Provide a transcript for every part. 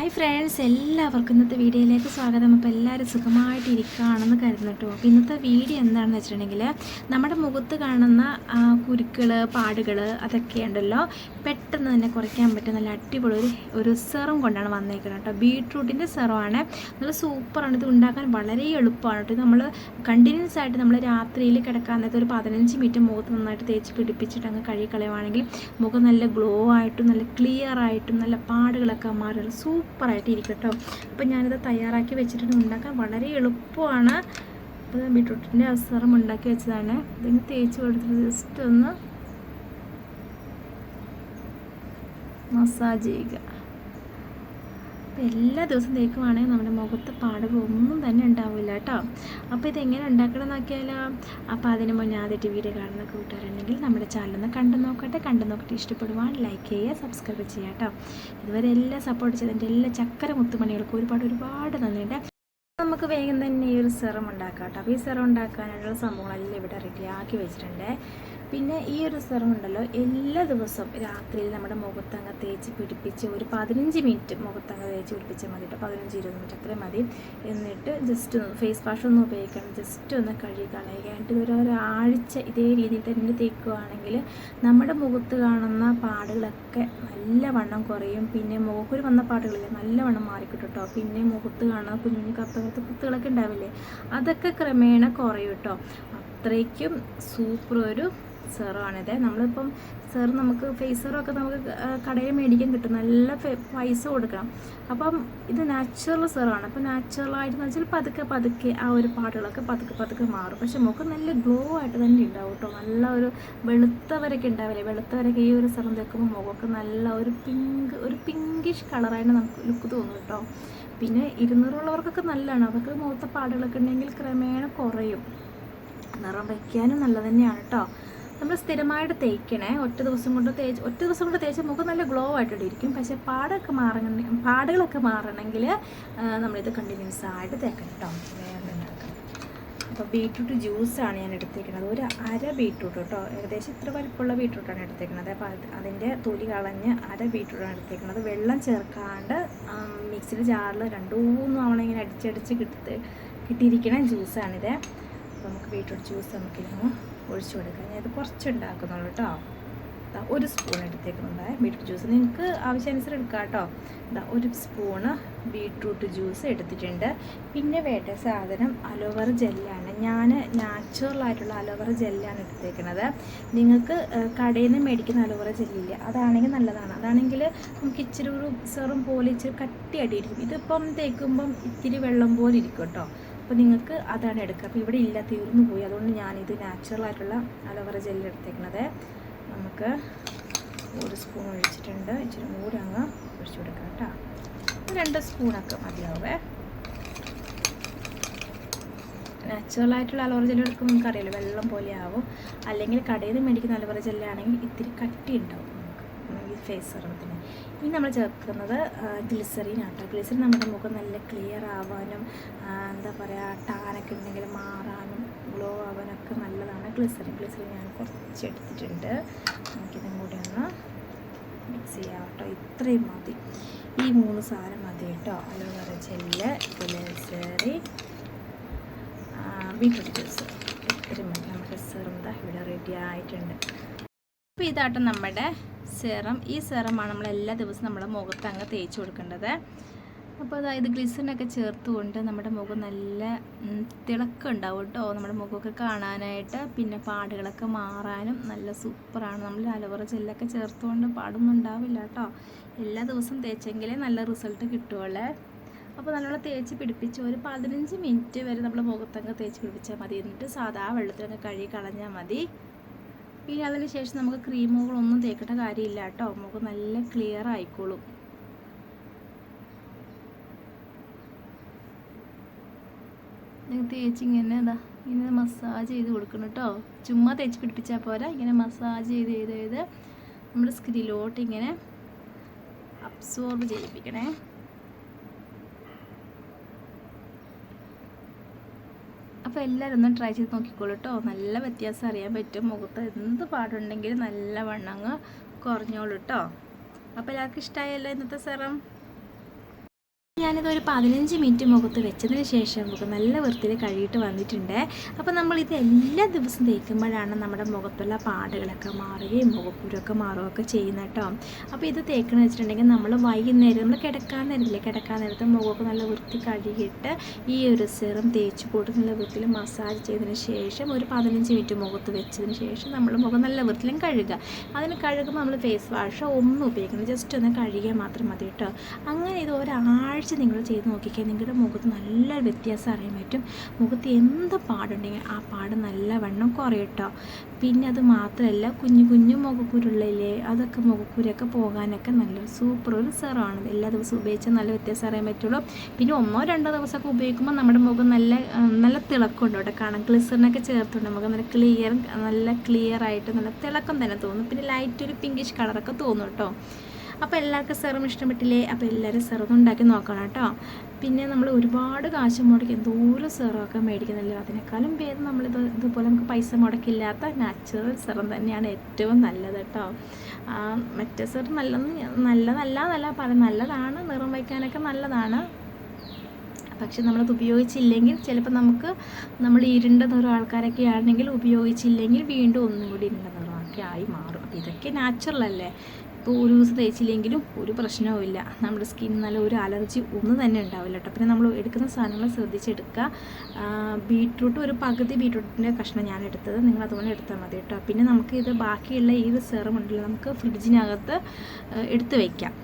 Hi friends, എല്ലാവർക്കും ഇന്നത്തെ വീഡിയോയിലേക്ക് സ്വാഗതം. അപ്പോൾ എല്ലാവരും സുഖമായിട്ടിരിക്കുകയാണെന്ന് കരുതുന്നു കേട്ടോ. അപ്പോൾ ഇന്നത്തെ വീഡിയോ എന്താണെന്ന് വെച്ചിട്ടുണ്ടെങ്കിൽ നമ്മുടെ മുഖത്ത് കാണുന്ന കുരുക്കൾ, പാടുകൾ അതൊക്കെ ഉണ്ടല്ലോ പെട്ടെന്ന് തന്നെ കുറയ്ക്കാൻ പറ്റും നല്ല അടിപൊളി ഒരു സെറം കൊണ്ടാണ് വന്നേക്കുന്നത് കേട്ടോ. ബീട്രൂട്ടിൻ്റെ സെറമാണ്. നല്ല സൂപ്പറാണ്. ഇത് ഉണ്ടാക്കാൻ വളരെ എളുപ്പമാണ് കേട്ടോ. ഇത് നമ്മൾ കണ്ടിന്യൂസ് ആയിട്ട് നമ്മൾ രാത്രിയിൽ കിടക്കാൻ നേരത്തെ ഒരു 15 മിനിറ്റ് മുഖത്ത് നന്നായിട്ട് തേച്ച് പിടിപ്പിച്ചിട്ട് അങ്ങ് കഴുകി കളയുവാണെങ്കിൽ മുഖം നല്ല ഗ്ലോ ആയിട്ടും നല്ല ക്ലിയർ ആയിട്ടും നല്ല പാടുകളൊക്കെ മാറി സൂപ്പറായിട്ട് ഇരിക്കും കേട്ടോ. അപ്പോൾ ഞാനിത് തയ്യാറാക്കി വെച്ചിട്ടുണ്ട്. ഉണ്ടാക്കാൻ വളരെ എളുപ്പമാണ്. അപ്പോൾ ബീട്രൂട്ടിൻ്റെ സെറം ഉണ്ടാക്കി വെച്ചതാണ്. ഇതിന് തേച്ച് കൊടുത്തിട്ട് ജസ്റ്റ് ഒന്ന് മസാജ് ചെയ്യുക. അപ്പോൾ എല്ലാ ദിവസവും തേക്കുവാണെങ്കിൽ നമ്മുടെ മുഖത്ത് പാടുകൾ ഒന്നും തന്നെ ഉണ്ടാവില്ല കേട്ടോ. അപ്പോൾ ഇതെങ്ങനെ ഉണ്ടാക്കണം നോക്കിയാലോ. അപ്പോൾ അതിന് മുന്നേ ആദ്യമായിട്ട് വീഡിയോ കാണുന്ന കൂട്ടുകാരുണ്ടെങ്കിൽ നമ്മുടെ ചാനലൊന്ന് കണ്ടു നോക്കിയിട്ട് ഇഷ്ടപ്പെടുവാൻ ലൈക്ക് ചെയ്യുക, സബ്സ്ക്രൈബ് ചെയ്യുക കേട്ടോ. ഇതുവരെ എല്ലാം സപ്പോർട്ട് ചെയ്തതിൻ്റെ എല്ലാ ചക്കര മുത്തുമണികൾക്കും ഒരുപാട് നന്ദിയുണ്ട്. നമുക്ക് വേഗം തന്നെ ഈ ഒരു സെറം ഉണ്ടാക്കാം കേട്ടോ. അപ്പോൾ ഈ സെറം ഉണ്ടാക്കാനുള്ള സംഭവങ്ങളെല്ലാം ഇവിടെ റെഡിയാക്കി വെച്ചിട്ടുണ്ട്. പിന്നെ ഈ ഒരു സെറം ഉണ്ടല്ലോ എല്ലാ ദിവസവും രാത്രിയിൽ നമ്മുടെ മുഖത്തങ്ങ് തേച്ച് പിടിപ്പിച്ച് ഒരു 15 മിനിറ്റ് മുഖത്തങ്ങ് തേച്ച് പിടിപ്പിച്ചാൽ മതി കേട്ടോ. 15-20 മിനിറ്റ് അത്രയും മതി. എന്നിട്ട് ജസ്റ്റ് ഒന്ന് ഫേസ് വാഷ് ഒന്നും ഉപയോഗിക്കണം, ജസ്റ്റ് ഒന്ന് കഴുകി കളയുക. എന്നിട്ട് ഒരാഴ്ച ഇതേ രീതിയിൽ തന്നെ തേക്കുകയാണെങ്കിൽ നമ്മുടെ മുഖത്ത് കാണുന്ന പാടുകളൊക്കെ നല്ലവണ്ണം കുറയും. പിന്നെ മുഖക്കുരു വന്ന പാടുകളില്ലേ നല്ലവണ്ണം മാറിക്കിട്ടും കേട്ടോ. പിന്നെ മുഖത്ത് കാണുന്ന കുഞ്ഞു കറുത്ത കുത്തുകളൊക്കെ ഉണ്ടാവില്ലേ, അതൊക്കെ ക്രമേണ കുറയും കേട്ടോ. അത്രയ്ക്കും സൂപ്പർ ഒരു സെറമാണിത്. നമ്മളിപ്പം നമുക്ക് ഫേസ് സെറമൊക്കെ നമുക്ക് കടയിൽ മേടിക്കാൻ കിട്ടും, നല്ല പൈസ കൊടുക്കണം. അപ്പം ഇത് നാച്ചുറൽ സെറമാണ്. അപ്പോൾ നാച്ചുറലായിട്ടെന്ന് വെച്ചാൽ പതുക്കെ ആ ഒരു പാടുകളൊക്കെ പതുക്കെ മാറും. പക്ഷെ മുഖം നല്ല ഗ്ലോ ആയിട്ട് തന്നെ ഉണ്ടാവും കേട്ടോ. നല്ല ഒരു വെളുത്തവരൊക്കെ ഉണ്ടാവില്ലേ, വെളുത്തവരൊക്കെ ഈ ഒരു സെറം തേക്കുമ്പോൾ മുഖമൊക്കെ നല്ല ഒരു പിങ്കിഷ് കളറായിട്ട് നമുക്ക് ലുക്ക് തോന്നും കേട്ടോ. പിന്നെ 200 ഉള്ളവർക്കൊക്കെ നല്ലതാണ്. അവർക്ക് മുഖത്തെ പാടുകളൊക്കെ ഉണ്ടെങ്കിൽ ക്രമേണ കുറയും. നിറം വയ്ക്കാനും നല്ലത് തന്നെയാണ് കേട്ടോ. നമ്മൾ സ്ഥിരമായിട്ട് തേക്കണേ. ഒറ്റ ദിവസം കൊണ്ട് തേച്ച് മുഖം നല്ല ഗ്ലോ ആയിട്ട് ഇരിക്കും. പക്ഷേ പാടുകളൊക്കെ മാറണമെങ്കിൽ നമ്മളിത് കണ്ടിന്യൂസ് ആയിട്ട് തേക്കണം കേട്ടോ. വേറെ ഉണ്ടാക്കണം. അപ്പോൾ ബീട്രൂട്ട് ജ്യൂസാണ് ഞാൻ എടുത്തേക്കുന്നത്. ഒരു അര ബീട്രൂട്ട് കേട്ടോ. ഏകദേശം ഇത്ര വലിപ്പമുള്ള ബീട്രൂട്ടാണ് എടുത്തേക്കുന്നത്. അപ്പോൾ അതിൻ്റെ തൊലി കളഞ്ഞ് അര ബീട്രൂട്ടാണ് എടുത്തേക്കുന്നത്. വെള്ളം ചേർക്കാണ്ട് മിക്സിയുടെ ജാറിൽ 2-3 തവണ ഇങ്ങനെ അടിച്ചടിച്ച് കിട്ടിയിരിക്കണ ജ്യൂസാണിത്. അപ്പോൾ നമുക്ക് ബീട്രൂട്ട് ജ്യൂസ് നമുക്കിതൊന്ന് ഒഴിച്ചു കൊടുക്കാം. ഞാനിത് കുറച്ചുണ്ടാക്കുന്നുള്ളൂ കേട്ടോ. 1 സ്പൂൺ എടുത്തേക്കുന്നുണ്ട് ബീട്രൂട്ട് ജ്യൂസ്. നിങ്ങൾക്ക് ആവശ്യാനുസരണം എടുക്കാം കേട്ടോ. 1 സ്പൂണ് ബീട്രൂട്ട് ജ്യൂസ് എടുത്തിട്ടുണ്ട്. പിന്നെ വേണ്ട സാധനം അലോവേറ ജെല്ലാണ്. ഞാൻ നാച്ചുറലായിട്ടുള്ള അലോവേറ ജെല്ലാണ് എടുത്തേക്കുന്നത്. നിങ്ങൾക്ക് കടയിൽ നിന്ന് മേടിക്കുന്ന അലോവേറ ജെല്ലില്ല, അതാണെങ്കിൽ നല്ലതാണ്. അതാണെങ്കിൽ നമുക്ക് ഇച്ചിരി ഒരു സെറും പോലെ ഇച്ചിരി കട്ടിയായിട്ടിരിക്കും. ഇതിപ്പം തേക്കുമ്പം ഇത്തിരി വെള്ളം പോലെ ഇരിക്കും കേട്ടോ. അപ്പോൾ നിങ്ങൾക്ക് അതാണ് എടുക്കുക. അപ്പോൾ ഇവിടെ ഇല്ല, തീർന്നു പോയി. അതുകൊണ്ട് ഞാനിത് നാച്ചുറലായിട്ടുള്ള അലോവേറ ജെല്ല് എടുത്തേക്കുന്നത്. നമുക്ക് 1 സ്പൂൺ ഒഴിച്ചിട്ടുണ്ട്. ഇച്ചിരി കൂടി അങ്ങ് ഒഴിച്ചു കൊടുക്കാം കേട്ടോ. 2 സ്പൂണൊക്കെ മതിയാവേ. നാച്ചുറലായിട്ടുള്ള അലോവേറ ജെല്ല് എടുക്കുമ്പോൾ നമുക്കറിയാലോ വെള്ളം പോലെ ആവും. അല്ലെങ്കിൽ കടയിൽ നിന്ന് മേടിക്കുന്ന അലോവേറ ജെല്ലാണെങ്കിൽ ഇത്തിരി കട്ടി ഉണ്ടാവും നമുക്ക് ഫേസ് സെറത്തിന്. ഇനി നമ്മൾ ചേർക്കുന്നത് ഗ്ലിസറിനാണ് കേട്ടോ. ഗ്ലിസറിൻ നമ്മുടെ മുഖം നല്ല ക്ലിയർ ആവാനും എന്താ പറയുക ടാനൊക്കെ ഉണ്ടെങ്കിൽ മാറാനും ഗ്ലോ ആവാനൊക്കെ നല്ലതാണ് ഗ്ലിസറിൻ ഞാൻ കുറച്ച് എടുത്തിട്ടുണ്ട്. നമുക്കിതും കൂടി ഒന്ന് മിക്സ് ചെയ്യാം കേട്ടോ. ഇത്രയും മതി, ഈ 3 സാധനം മതി കേട്ടോ. Aloe vera gel, glycerin, beetroot juice, ഇത്രയും മതി. നമ്മുടെ സെറം ഇവിടെ റെഡി ആയിട്ടുണ്ട്. അപ്പോൾ ഇതാട്ടോ നമ്മുടെ സെറം. ഈ സെറമാണ് നമ്മൾ എല്ലാ ദിവസവും നമ്മുടെ മുഖത്ത് അങ്ങ് തേച്ച് കൊടുക്കേണ്ടത്. അപ്പോൾ അതായത് ഗ്ലിസറിനൊക്കെ ചേർത്തുകൊണ്ട് നമ്മുടെ മുഖം നല്ല തിളക്കം ഉണ്ടാവും കേട്ടോ. നമ്മുടെ മുഖമൊക്കെ കാണാനായിട്ട്, പിന്നെ പാടുകളൊക്കെ മാറാനും നല്ല സൂപ്പറാണ്. നമ്മൾ അലോവേറ ജെല്ലൊക്കെ ചേർത്തുകൊണ്ട് പാടൊന്നും ഉണ്ടാവില്ല കേട്ടോ. എല്ലാ ദിവസവും തേച്ചെങ്കിലേ നല്ല റിസൾട്ട് കിട്ടുകയുള്ളേ. അപ്പോൾ നല്ലോണം തേച്ച് പിടിപ്പിച്ച് ഒരു 15 മിനിറ്റ് വരെ നമ്മൾ മുഖത്തങ്ങ് തേച്ച് പിടിപ്പിച്ചാൽ മതി. എന്നിട്ട് സാധാ വെള്ളത്തിലൊക്കെ കഴുകി കളഞ്ഞാൽ മതി. ഇനി അതിന് ശേഷം നമുക്ക് ക്രീമുകളൊന്നും തേക്കേണ്ട കാര്യമില്ല കേട്ടോ. മുഖം നല്ല ക്ലിയർ ആയിക്കോളും. തേച്ചിങ്ങനെ ഇങ്ങനെ മസാജ് ചെയ്ത് കൊടുക്കണം കേട്ടോ. ചുമ്മാ തേച്ച് പിടിപ്പിച്ചാൽ പോരാ, ഇങ്ങനെ മസാജ് ചെയ്ത് നമ്മുടെ സ്കിന്നിലോട്ട് ഇങ്ങനെ അബ്സോർബ് ചെയ്യിപ്പിക്കണേ. അപ്പോൾ എല്ലാവരും ഒന്ന് ട്രൈ ചെയ്ത് നോക്കിക്കോളൂ കേട്ടോ. നല്ല വ്യത്യാസം അറിയാൻ പറ്റും. മുഖത്ത് എന്ത് പാടുണ്ടെങ്കിലും നല്ല വണ്ണങ്ങ് കുറഞ്ഞോളൂ കേട്ടോ. അപ്പോൾ എല്ലാവർക്കും ഇഷ്ടമായല്ലോ ഇന്നത്തെ സെറം. ഞാനിത് ഒരു 15 മിനിറ്റ് മുഖത്ത് വെച്ചതിന് ശേഷം മുഖം നല്ല വൃത്തിയിൽ കഴുകിയിട്ട് വന്നിട്ടുണ്ട്. അപ്പോൾ നമ്മളിത് എല്ലാ ദിവസവും തേക്കുമ്പോഴാണ് നമ്മുടെ മുഖത്തുള്ള പാടുകളൊക്കെ മാറുകയും മുഖക്കുരൊക്കെ മാറുകയൊക്കെ ചെയ്യുന്നത് കേട്ടോ. അപ്പോൾ ഇത് തേക്കണമെന്ന് വെച്ചിട്ടുണ്ടെങ്കിൽ നമ്മൾ വൈകുന്നേരം നമ്മൾ കിടക്കാൻ നേരത്ത് മുഖമൊക്കെ നല്ല വൃത്തി കഴുകിയിട്ട് ഈ ഒരു സെറം തേച്ച് കൊടുത്ത് നല്ല വൃത്തിയിൽ മസാജ് ചെയ്തതിന് ശേഷം ഒരു 15 മിനിറ്റ് മുഖത്ത് വെച്ചതിന് ശേഷം നമ്മൾ മുഖം നല്ല വൃത്തിയിലും കഴുകുക. അതിന് കഴുകുമ്പോൾ നമ്മൾ ഫേസ് വാഷോ ഒന്നും ഉപയോഗിക്കുന്നത്, ജസ്റ്റ് ഒന്ന് കഴുകിയാൽ മാത്രം മതി കേട്ടോ. അങ്ങനെ ഇത് ഒരാഴ്ച നിങ്ങൾ ചെയ്ത് നോക്കിക്കാൻ നിങ്ങളുടെ മുഖത്ത് നല്ല വ്യത്യാസം അറിയാൻ പറ്റും. മുഖത്ത് എന്ത് പാടുണ്ടെങ്കിൽ ആ പാട് നല്ലവണ്ണം കുറയും കേട്ടോ. പിന്നെ അത് മാത്രമല്ല, കുഞ്ഞു കുഞ്ഞു മുഖക്കുരുള്ളില്ലേ, അതൊക്കെ മുഖക്കുരൊക്കെ പോകാനൊക്കെ നല്ലൊരു സൂപ്പർ ഒരു സെറമാണ്. എല്ലാ ദിവസവും ഉപയോഗിച്ചാൽ നല്ല വ്യത്യാസം അറിയാൻ പറ്റുള്ളൂ. പിന്നെ 1-2 ദിവസമൊക്കെ ഉപയോഗിക്കുമ്പോൾ നമ്മുടെ മുഖം നല്ല തിളക്കമുണ്ട് കേട്ടോ. കാണാം, ഗ്ലിസറിനൊക്കെ ചേർത്തുണ്ട് മുഖം നല്ല ക്ലിയർ ആയിട്ട് നല്ല തിളക്കം തന്നെ തോന്നും. പിന്നെ ലൈറ്റ് ഒരു പിങ്കിഷ് കളറൊക്കെ തോന്നും കേട്ടോ. അപ്പോൾ എല്ലാവർക്കും സെറം ഇഷ്ടപ്പെട്ടില്ലേ? അപ്പോൾ എല്ലാവരും സെറം ഉണ്ടാക്കി നോക്കണം കേട്ടോ. പിന്നെ നമ്മൾ ഒരുപാട് കാശ് മുടക്കി എന്തോരം സെറമൊക്കെ മേടിക്കുന്നില്ല, അതിനേക്കാളും ഭേദം ഇതുപോലെ നമുക്ക് പൈസ മുടക്കില്ലാത്ത നാച്ചുറൽ സെറം തന്നെയാണ് ഏറ്റവും നല്ലത് കേട്ടോ. മറ്റേ സെറം നല്ലതല്ല പറയും, നല്ലതാണ്, നിറം വയ്ക്കാനൊക്കെ നല്ലതാണ്. പക്ഷെ നമ്മളത് ഉപയോഗിച്ചില്ലെങ്കിൽ ചിലപ്പോൾ നമ്മൾ ഇരുണ്ട നിറം ആൾക്കാരൊക്കെ ആണെങ്കിൽ ഉപയോഗിച്ചില്ലെങ്കിൽ വീണ്ടും ഒന്നും കൂടി ഇരുണ്ട നിറമൊക്കെ ആയി മാറും. അപ്പോൾ ഇതൊക്കെ നാച്ചുറൽ അല്ലേ. ഇപ്പോൾ ഒരു ദിവസം തേച്ചില്ലെങ്കിലും ഒരു പ്രശ്നവുമില്ല, നമ്മുടെ സ്കിന്നിൽ ഒരു അലർജി ഒന്നും തന്നെ ഉണ്ടാവില്ല കേട്ടോ. പിന്നെ നമ്മൾ എടുക്കുന്ന സാധനങ്ങൾ ശ്രദ്ധിച്ചെടുക്കുക. ബീട്രൂട്ട് ഒരു പകുതി ബീട്രൂട്ടിൻ്റെ കഷ്ണം ഞാൻ എടുത്തത്, നിങ്ങൾ അതുപോലെ എടുത്താൽ മതി കേട്ടോ. പിന്നെ നമുക്ക് ഇത് ബാക്കിയുള്ള ഈ സെറം ഉണ്ടല്ലോ, നമുക്ക് ഫ്രിഡ്ജിനകത്ത് എടുത്ത് വയ്ക്കാം.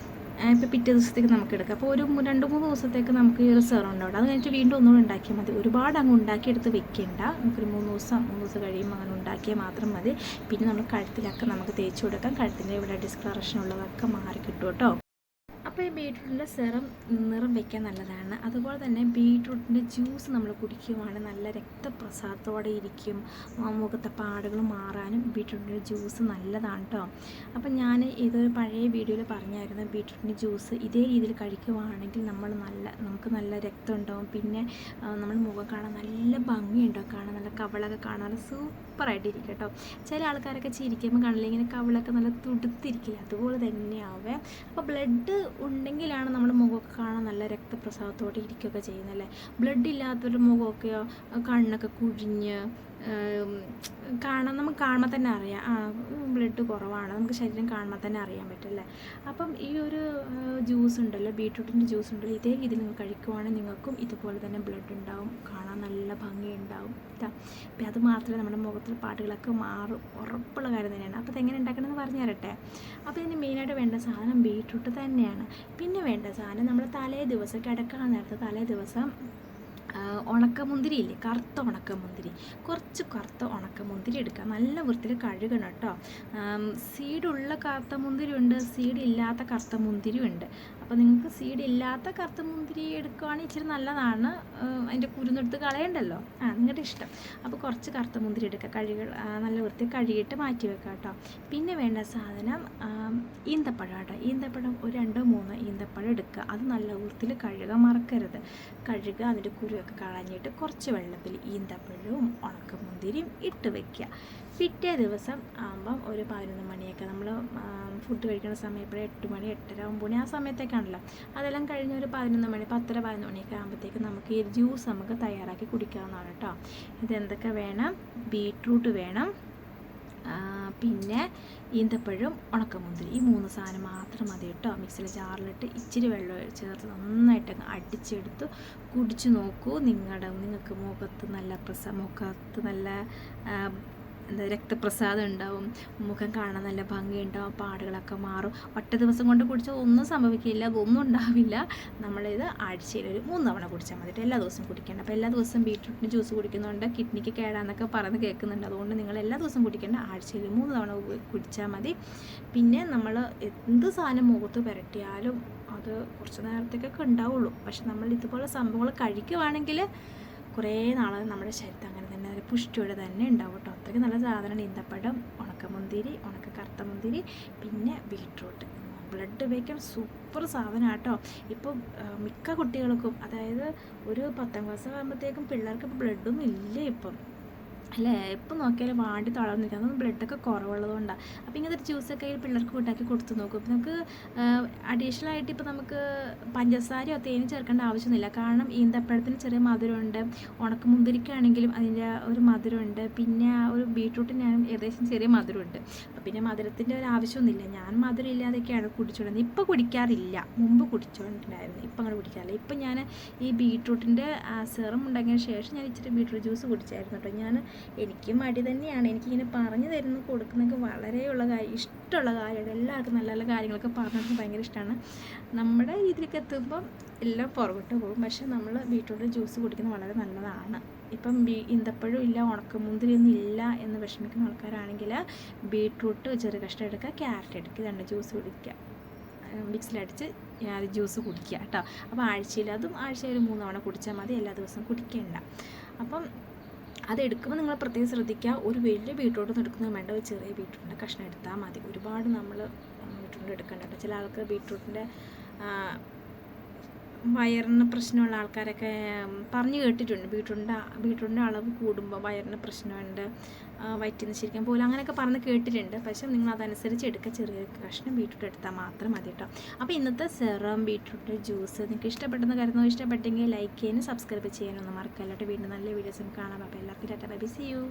ഇപ്പോൾ പിറ്റേ ദിവസത്തേക്ക് നമുക്ക് എടുക്കാം. അപ്പോൾ ഒരു 2-3 ദിവസത്തേക്ക് നമുക്ക് ഈ ഒരു സെറം ഉണ്ടാവും. അത് കഴിഞ്ഞിട്ട് വീണ്ടും ഒന്നുകൂടെ ഉണ്ടാക്കിയാൽ മതി. ഒരുപാട് അങ്ങ് ഉണ്ടാക്കിയെടുത്ത് വെക്കേണ്ട, നമുക്കൊരു 3 ദിവസം കഴിയുമ്പോൾ അങ്ങനെ ഉണ്ടാക്കിയാൽ മാത്രം മതി. പിന്നെ നമ്മൾ കഴുത്തിലൊക്കെ നമുക്ക് തേച്ച് കൊടുക്കാം. കഴുത്തിൻ്റെ ഇവിടെ ഡിസ്കളറേഷൻ ഉള്ളതൊക്കെ മാറി കിട്ടും കേട്ടോ. അപ്പോൾ ഈ ബീട്രൂട്ടിൻ്റെ സെറം നിറം വയ്ക്കാൻ നല്ലതാണ്. അതുപോലെ തന്നെ ബീട്രൂട്ടിൻ്റെ ജ്യൂസ് നമ്മൾ കുടിക്കുവാണെങ്കിൽ നല്ല രക്തപ്രസാദത്തോടെ ഇരിക്കും. മുഖത്തെ പാടുകൾ മാറാനും ബീട്രൂട്ടിൻ്റെ ജ്യൂസ് നല്ലതാണ് കേട്ടോ. അപ്പം ഞാൻ ഇതൊരു പഴയ വീഡിയോയിൽ പറഞ്ഞായിരുന്നു, ബീട്രൂട്ടിൻ്റെ ജ്യൂസ് ഇതേ രീതിയിൽ കഴിക്കുവാണെങ്കിൽ നമുക്ക് നല്ല രക്തം ഉണ്ടാവും. പിന്നെ നമ്മൾ മുഖം കാണാൻ നല്ല ഭംഗിയുണ്ടാവും, കാണാൻ നല്ല കവളൊക്കെ കാണാൻ നല്ല സൂപ്പറായിട്ടിരിക്കും കേട്ടോ. ചില ആൾക്കാരൊക്കെ ചിരിക്കുമ്പോൾ കാണില്ല, ഇങ്ങനെ കവളൊക്കെ നല്ല തുടുത്തിരിക്കില്ല, അതുപോലെ തന്നെയാവേ. അപ്പോൾ ബ്ലഡ് ഉണ്ടെങ്കിലാണ് നമ്മുടെ മുഖമൊക്കെ കാണാൻ നല്ല രക്തപ്രസാദത്തോടെ ഇരിക്കുകയൊക്കെ ചെയ്യുന്നല്ലേ. ബ്ലഡ് ഇല്ലാത്തൊരു മുഖമൊക്കെയോ കണ്ണൊക്കെ കുഴിഞ്ഞ് നമുക്ക് കാണുമ്പോൾ തന്നെ അറിയാം, ബ്ലഡ് കുറവാണ്, നമുക്ക് ശരീരം കാണുമ്പോൾ തന്നെ അറിയാൻ പറ്റുമല്ലേ. അപ്പം ഈ ഒരു ജ്യൂസ് ഉണ്ടല്ലോ, ബീട്രൂട്ടിൻ്റെ ജ്യൂസ് ഉണ്ടല്ലോ, ഇതേ രീതിയിൽ നിങ്ങൾ കഴിക്കുവാണെങ്കിൽ നിങ്ങൾക്കും ഇതുപോലെ തന്നെ ബ്ലഡ് ഉണ്ടാവും, കാണാൻ നല്ല ഭംഗിയുണ്ടാവും കേട്ടോ. അപ്പം അത് മാത്രമേ നമ്മുടെ മുഖത്തിൽ പാടുകളൊക്കെ മാറും, ഉറപ്പുള്ള കാര്യം തന്നെയാണ്. അപ്പോൾ ഇതെങ്ങനെ ഉണ്ടാക്കണമെന്ന് പറഞ്ഞു തരട്ടെ. അപ്പോൾ ഇതിന് മെയിനായിട്ട് വേണ്ട സാധനം ബീട്രൂട്ട് തന്നെയാണ്. പിന്നെ വേണ്ട സാധനം നമ്മൾ തലേ ദിവസം കിടക്കാൻ നേരത്തെ തലേ ദിവസം ഉണക്കമുന്തിരി ഇല്ലേ, കറുത്ത ഉണക്കമുന്തിരി, കുറച്ച് കറുത്ത ഉണക്കമുന്തിരി എടുക്കുക. നല്ല വൃത്തിയിൽ കഴുകണം കേട്ടോ. സീഡുള്ള കറുത്ത മുന്തിരി ഉണ്ട്, സീഡില്ലാത്ത കറുത്ത മുന്തിരി ഉണ്ട്. അപ്പോൾ നിങ്ങൾക്ക് സീഡില്ലാത്ത കറുത്ത മുന്തിരി എടുക്കുകയാണെങ്കിൽ ഇച്ചിരി നല്ലതാണ്, അതിൻ്റെ കുരുന്നെടുത്ത് കളയണ്ടല്ലോ, നിങ്ങളുടെ ഇഷ്ടം. അപ്പോൾ കുറച്ച് കറുത്ത മുന്തിരി എടുക്കുക, നല്ല വൃത്തി കഴുകിയിട്ട് മാറ്റി വെക്കുക കേട്ടോ. പിന്നെ വേണ്ട സാധനം ഈന്തപ്പഴം കേട്ടോ. ഈന്തപ്പഴം ഒരു 2-3 ഈന്തപ്പഴം എടുക്കുക. അത് നല്ല വൃത്തിയിൽ കഴുകാൻ മറക്കരുത്. കഴുകുക, അതിൻ്റെ കുരുവൊക്കെ കളഞ്ഞിട്ട് കുറച്ച് വെള്ളത്തിൽ ഈന്തപ്പഴവും ഉണക്കമുന്തിരിയും ഇട്ട് വയ്ക്കുക. പിറ്റേ ദിവസം ആകുമ്പം ഒരു 11 മണിയൊക്കെ നമ്മൾ ഫുഡ് കഴിക്കുന്ന സമയം, ഇപ്പോൾ 8 മണി 8:30 9 ആ സമയത്തേക്കാണല്ലോ. അതെല്ലാം കഴിഞ്ഞ് ഒരു 11 മണി 10-11 മണിയൊക്കെ ആകുമ്പോഴത്തേക്ക് നമുക്ക് ഈ ജ്യൂസ് നമുക്ക് തയ്യാറാക്കി കുടിക്കാവുന്നതാണ് കേട്ടോ. ഇതെന്തൊക്കെ വേണം? ബീട്രൂട്ട് വേണം, പിന്നെ ഈന്തപ്പഴം, ഉണക്കമുന്തിരി, ഈ 3 സാധനം മാത്രം മതി കേട്ടോ. മിക്സിയിൽ ജാറിലിട്ട് ഇച്ചിരി വെള്ളം ചേർത്ത് നന്നായിട്ട് അടിച്ചെടുത്ത് കുടിച്ച് നോക്കൂ. നിങ്ങൾക്ക് മുഖത്ത് നല്ല രക്തപ്രസാദം ഉണ്ടാവും, മുഖം കാണാൻ നല്ല ഭംഗിയുണ്ടാവും, പാടുകളൊക്കെ മാറും. ഒറ്റ ദിവസം കൊണ്ട് കുടിച്ചാൽ ഒന്നും സംഭവിക്കില്ല, അതൊന്നും ഉണ്ടാവില്ല. നമ്മളിത് ആഴ്ചയിൽ ഒരു 3 തവണ കുടിച്ചാൽ മതി, എല്ലാ ദിവസവും കുടിക്കേണ്ട. അപ്പോൾ എല്ലാ ദിവസവും ബീട്രൂട്ടിന് ജ്യൂസ് കുടിക്കുന്നുണ്ട് കിഡ്നിക്ക് കേടാന്നൊക്കെ പറഞ്ഞ് കേൾക്കുന്നുണ്ട്. അതുകൊണ്ട് നിങ്ങൾ എല്ലാ ദിവസവും കുടിക്കേണ്ട, ആഴ്ചയിൽ 3 തവണ കുടിച്ചാൽ മതി. പിന്നെ നമ്മൾ എന്ത് സാധനം മുഖത്ത് പുരട്ടിയാലും അത് കുറച്ച് നേരത്തേക്കൊക്കെ ഉണ്ടാവുള്ളൂ. പക്ഷെ നമ്മൾ ഇതുപോലെ സംഭവങ്ങൾ കഴിക്കുവാണെങ്കിൽ കുറേ നാൾ നമ്മുടെ ശരീരത്തിൽ അങ്ങനെ തന്നെ ഒരു പുഷ്ടിയോടെ തന്നെ ഉണ്ടാവും കേട്ടോ. അത്രയ്ക്ക് നല്ല സാധനമാണ് ഈന്തപ്പഴം, ഉണക്കമുന്തിരി, കറുത്ത മുന്തിരി, പിന്നെ ബീട്രൂട്ട്. ബ്ലഡ് വയ്ക്കാൻ സൂപ്പർ സാധനമാണ് കേട്ടോ. ഇപ്പോൾ മിക്ക കുട്ടികൾക്കും, അതായത് ഒരു 10ാം ക്ലാസ് ആകുമ്പോഴത്തേക്കും പിള്ളേർക്ക് ബ്ലഡൊന്നും ഇല്ല ഇപ്പം. അല്ലേ എപ്പോൾ നോക്കിയാലും വാടി തളർന്നിരിക്കുക, അതൊന്നും ബ്ലഡൊക്കെ കുറവുള്ളതുകൊണ്ടാണ്. അപ്പോൾ ഇങ്ങനത്തെ ഒരു ജ്യൂസൊക്കെ പിള്ളേർക്ക് ഉണ്ടാക്കി കൊടുത്ത് നോക്കും. ഇപ്പോൾ നമുക്ക് അഡീഷണൽ ആയിട്ട് ഇപ്പോൾ നമുക്ക് പഞ്ചസാരയോ തേനും ചേർക്കേണ്ട ആവശ്യമൊന്നുമില്ല. കാരണം ഈന്തപ്പഴത്തിന് ചെറിയ മധുരമുണ്ട്, ഉണക്കമുന്തിരിക്കാണെങ്കിലും അതിൻ്റെ ഒരു മധുരമുണ്ട്, പിന്നെ ഒരു ബീട്രൂട്ടിനാണ് ഏകദേശം ചെറിയ മധുരമുണ്ട്. അപ്പോൾ പിന്നെ മധുരത്തിൻ്റെ ഒരു ആവശ്യമൊന്നുമില്ല. ഞാൻ മധുരം ഇല്ലാതെയൊക്കെയാണ് കുടിച്ചുകൊണ്ടിരുന്നത്. ഇപ്പോൾ കുടിക്കാറില്ല, മുമ്പ് കുടിച്ചുകൊണ്ടിരുന്നായിരുന്നു, ഇപ്പം അങ്ങനെ കുടിക്കാറില്ല. ഇപ്പം ഞാൻ ഈ ബീട്രൂട്ടിൻ്റെ സിറം ഉണ്ടാക്കിയതിന് ശേഷം ഞാൻ ഇച്ചിരി ബീട്രൂട്ട് ജ്യൂസ് കുടിച്ചായിരുന്നു കേട്ടോ. എനിക്ക് മടി തന്നെയാണ്, എനിക്കിങ്ങനെ പറഞ്ഞു തരുന്ന കൊടുക്കുന്നതൊക്കെ വളരെയുള്ള കാര്യം, ഇഷ്ടമുള്ള കാര്യമാണ്. എല്ലാവർക്കും നല്ല നല്ല കാര്യങ്ങളൊക്കെ പറഞ്ഞു ഭയങ്കര ഇഷ്ടമാണ്. നമ്മുടെ രീതിയിലേക്ക് എത്തുമ്പം എല്ലാം പുറകോട്ട് പോകും. പക്ഷേ നമ്മൾ ബീട്രൂട്ട് ജ്യൂസ് കുടിക്കുന്നത് വളരെ നല്ലതാണ്. ഇപ്പം ഈന്തപ്പഴം ഇല്ല, ഉണക്കമുന്തിരിയൊന്നും ഇല്ല എന്ന് വിഷമിക്കുന്ന ആൾക്കാരാണെങ്കിൽ ബീട്രൂട്ട് ചെറിയ കഷ്ണം എടുക്കുക, ക്യാരറ്റ് എടുക്കുക, രണ്ട് ജ്യൂസ് കുടിക്കുക, മിക്സിലടിച്ച് ജ്യൂസ് കുടിക്കുക കേട്ടോ. അപ്പോൾ ആഴ്ചയിൽ 3 തവണ കുടിച്ചാൽ മതി, എല്ലാ ദിവസവും കുടിക്കേണ്ട. അപ്പം അതെടുക്കുമ്പോൾ നിങ്ങൾ പ്രത്യേകം ശ്രദ്ധിക്കുക, ഒരു വലിയ ബീട്രൂട്ടൊന്നും എടുക്കുന്നത് വേണ്ട, ഒരു ചെറിയ ബീട്രൂട്ടിൻ്റെ കഷ്ണം എടുത്താൽ മതി. ഒരുപാട് നമ്മൾ ബീട്രൂട്ട് എടുക്കേണ്ട കേട്ടോ. ചില ആൾക്ക് ബീട്രൂട്ടിൻ്റെ വയറിന് പ്രശ്നമുള്ള ആൾക്കാരൊക്കെ പറഞ്ഞു കേട്ടിട്ടുണ്ട്, ബീട്രൂട്ടിൻ്റെ അളവ് കൂടുമ്പോൾ വയറിന് പ്രശ്നമുണ്ട്, വയറ്റിന്ന് ശരിക്കും പോലെ അങ്ങനെയൊക്കെ പറഞ്ഞ് കേട്ടിട്ടുണ്ട്. പക്ഷേ നിങ്ങൾ അതനുസരിച്ച് എടുക്കുക, ചെറിയ കഷ്ണം ബീട്രൂട്ട് എടുത്താൽ മാത്രം മതി കേട്ടോ. അപ്പോൾ ഇന്നത്തെ സെറം ബീട്രൂട്ട് ജ്യൂസ് നിങ്ങൾക്ക് ഇഷ്ടപ്പെട്ടെന്ന് കരുതുന്നു. ഇഷ്ടപ്പെട്ടെങ്കിൽ ലൈക്ക് ചെയ്യാനും സബ്സ്ക്രൈബ് ചെയ്യാനൊന്നും മറക്കല്ല കേട്ടോ. വീണ്ടും നല്ല വീഡിയോസും കാണാം. അപ്പോൾ എല്ലാവർക്കും tata bye bye, see U.